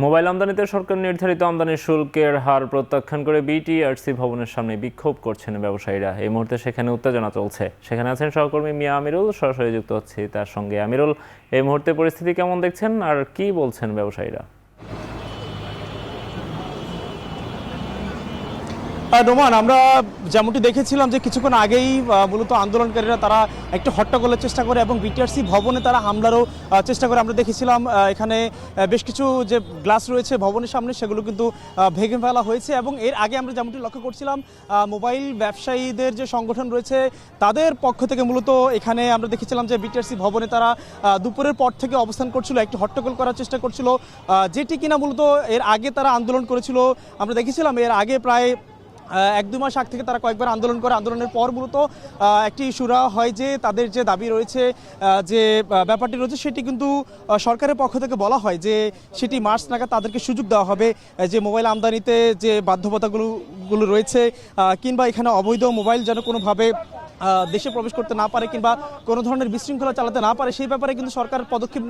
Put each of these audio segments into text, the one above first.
Mobile আমদানিতে সরকার নির্ধারিত আমদানি শুল্কের হার প্রত্যাখ্যান করে বিটিআরসি ভবনের সামনে বিক্ষোভ করছেন ব্যবসায়ীরা। এই মুহূর্তে সেখানে উত্তেজনা চলছে। সেখানে আছেন সহকর্মী মিয়া আমিরুল, সরাসরি যুক্ত হচ্ছে তার সঙ্গে। আমিরুল, এই মুহূর্তে পরিস্থিতি কেমন দেখছেন আর কি বলছেন ব্যবসায়ীরা? নোমান, আমরা যেমনটি দেখেছিলাম যে কিছুক্ষণ আগেই মূলত আন্দোলনকারীরা তারা একটু হট্টগোলের চেষ্টা করে এবং বিটিআরসি ভবনে তারা হামলারও চেষ্টা করে। আমরা দেখেছিলাম এখানে বেশ কিছু যে গ্লাস রয়েছে ভবনের সামনে সেগুলো কিন্তু ভেঙে ফেলা হয়েছে এবং এর আগে আমরা যেমনটি লক্ষ্য করছিলাম মোবাইল ব্যবসায়ীদের যে সংগঠন রয়েছে তাদের পক্ষ থেকে মূলত এখানে আমরা দেখেছিলাম যে বিটিআরসি ভবনে তারা দুপুরের পর থেকে অবস্থান করছিল, একটু হট্টগোল করার চেষ্টা করছিল, যেটি কিনা মূলত এর আগে তারা আন্দোলন করেছিল। আমরা দেখেছিলাম এর আগে প্রায় 1-2 মাস আগে থেকে তারা কয়েকবার আন্দোলন করে। আন্দোলনের পর মূলত একটি সুরা হয় যে তাদের যে দাবি রয়েছে, যে ব্যাপারটি রয়েছে সেটি কিন্তু সরকারের পক্ষ থেকে বলা হয় যে সেটি মার্চ নাগাদ তাদেরকে সুযোগ দেওয়া হবে যে মোবাইল আমদানিতে যে বাধ্যবাধকতাগুলো রয়েছে কিংবা এখানে অবৈধ মোবাইল যেন কোনোভাবে দেশে প্রবেশ করতে না পারে কিংবা কোনো ধরনের বিশৃঙ্খলা চালাতে না পারে, সেই ব্যাপারে কিন্তু সরকার পদক্ষেপ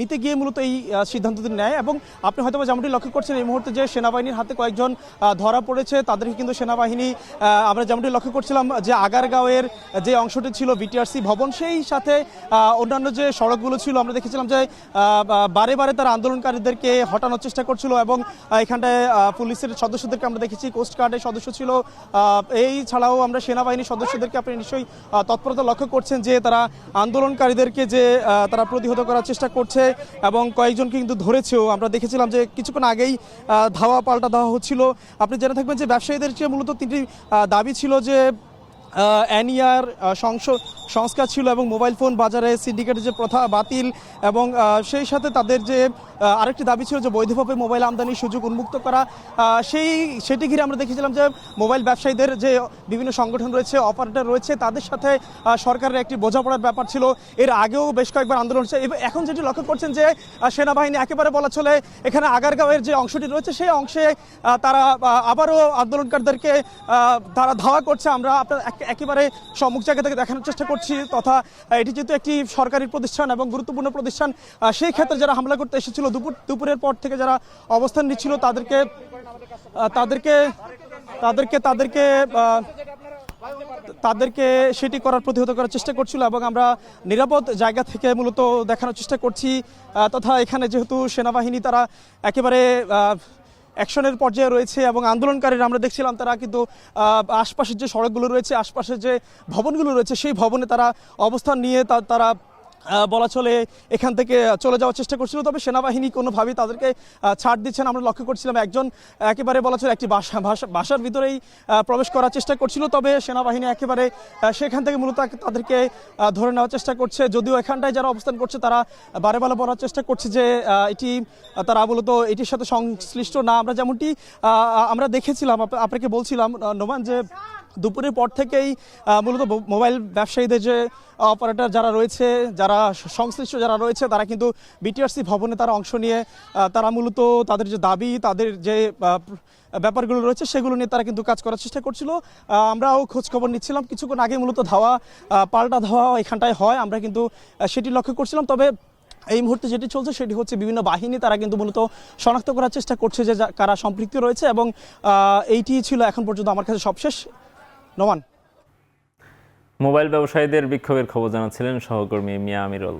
নিতে গিয়ে মূলত এই সিদ্ধান্তটি নেয়। এবং আপনি হয়তো যেমনটি লক্ষ্য করছেন এই মুহূর্তে যে সেনাবাহিনীর হাতে কয়েকজন ধরা পড়েছে, তাদেরকে কিন্তু সেনাবাহিনী আমরা যেমনটি লক্ষ্য করছিলাম যে আগারগাঁওয়ের যে অংশটি ছিল বিটিআরসি ভবন, সেই সাথে অন্যান্য যে সড়কগুলো ছিল আমরা দেখেছিলাম যে বারে বারে তারা আন্দোলনকারীদেরকে হটানোর চেষ্টা করছিল এবং এখানটায় পুলিশের সদস্যদেরকে আমরা দেখেছি, কোস্টগার্ডের সদস্য ছিল, এই ছাড়াও আমরা সেনাবাহিনীর সদস্যদেরকে আপনি নিশ্চয়ই তৎপরতা লক্ষ্য করছেন যে তারা আন্দোলনকারীদেরকে যে তারা প্রতিহত করার চেষ্টা করছে এবং কয়েকজনকে কিন্তু ধরেছেও। আমরা দেখেছিলাম যে কিছুক্ষণ আগেই ধাওয়া পাল্টা দেওয়া হচ্ছিল। আপনি জেনে থাকবেন যে ব্যবসায়ীদের যে মূলত 3টি দাবি ছিল যে এনইআর সংস্কার ছিল এবং মোবাইল ফোন বাজারে সিন্ডিকেটের যে প্রথা বাতিল এবং সেই সাথে তাদের যে আরেকটি দাবি ছিল যে বৈধভাবে মোবাইল আমদানির সুযোগ উন্মুক্ত করা। সেটি ঘিরে আমরা দেখেছিলাম যে মোবাইল ব্যবসায়ীদের যে বিভিন্ন সংগঠন রয়েছে, অপারেটর রয়েছে, তাদের সাথে সরকারের একটি বোঝাপড়ার ব্যাপার ছিল। এর আগেও বেশ কয়েকবার আন্দোলন হচ্ছে। এখন যেটি লক্ষ্য করছেন যে সেনাবাহিনী একেবারে বলা চলে এখানে আগারগাঁওয়ের যে অংশটি রয়েছে সেই অংশে তারা আবারও আন্দোলনকারীদেরকে তারা ধাওয়া করছে। আমরা আপনার একেবারে সম্মুখ জায়গা থেকে দেখানোর চেষ্টা করছি, তথা এটি যেহেতু একটি সরকারি প্রতিষ্ঠান এবং গুরুত্বপূর্ণ প্রতিষ্ঠান, সেই ক্ষেত্রে যারা হামলা করতে এসেছিল দুপুরের পর থেকে যারা অবস্থান নিচ্ছিল তাদেরকে সেটি করার প্রতিহত করার চেষ্টা করছিল এবং আমরা নিরাপদ জায়গা থেকে মূলত দেখানোর চেষ্টা করছি। তথা এখানে যেহেতু সেনাবাহিনী তারা একেবারে অ্যাকশনের পর্যায়ে রয়েছে এবং আন্দোলনকারীরা আমরা দেখছিলাম তারা কিন্তু আশপাশের যে সড়কগুলো রয়েছে, আশপাশের যে ভবনগুলো রয়েছে সেই ভবনে তারা অবস্থান নিয়ে তারা বলা চলে এখান থেকে চলে যাওয়ার চেষ্টা করছিল। তবে সেনাবাহিনী কোনোভাবেই তাদেরকে ছাড় দিচ্ছে না। আমরা লক্ষ্য করছিলাম একজন একেবারে বলা চলে একটি বাসার ভিতরেই প্রবেশ করার চেষ্টা করছিল, তবে সেনাবাহিনী একেবারে সেখান থেকে মূলত তাদেরকে ধরে নেওয়ার চেষ্টা করছে। যদিও এখানটায় যারা অবস্থান করছে তারা বারে বারে বলার চেষ্টা করছে যে তারা মূলত এটির সাথে সংশ্লিষ্ট না। আমরা যেমনটি আমরা দেখেছিলাম, আপনাকে বলছিলাম নোমান, যে দুপুরের পর থেকেই মূলত মোবাইল ব্যবসায়ীদের যে অপারেটর যারা রয়েছে, যারা সংশ্লিষ্ট যারা রয়েছে, তারা কিন্তু বিটিআরসি ভবনে তারা অংশ নিয়ে তারা মূলত তাদের যে দাবি, তাদের যে ব্যাপারগুলো রয়েছে সেগুলো নিয়ে তারা কিন্তু কাজ করার চেষ্টা করছিল। আমরাও খোঁজখবর নিচ্ছিলাম, কিছুক্ষণ আগে মূলত পাল্টা ধাওয়া এখানটায় হয়, আমরা কিন্তু সেটি লক্ষ্য করছিলাম। তবে এই মুহূর্তে যেটি চলছে সেটি হচ্ছে বিভিন্ন বাহিনী তারা কিন্তু মূলত শনাক্ত করার চেষ্টা করছে যে কারা সম্পৃক্ত রয়েছে এবং এইটি ছিল এখন পর্যন্ত আমার কাছে সবশেষ। নোমান, মোবাইল ব্যবসায়ীদের বিক্ষোভের খবর জানাচ্ছিলেন সহকর্মী মিয়া আমিরুল।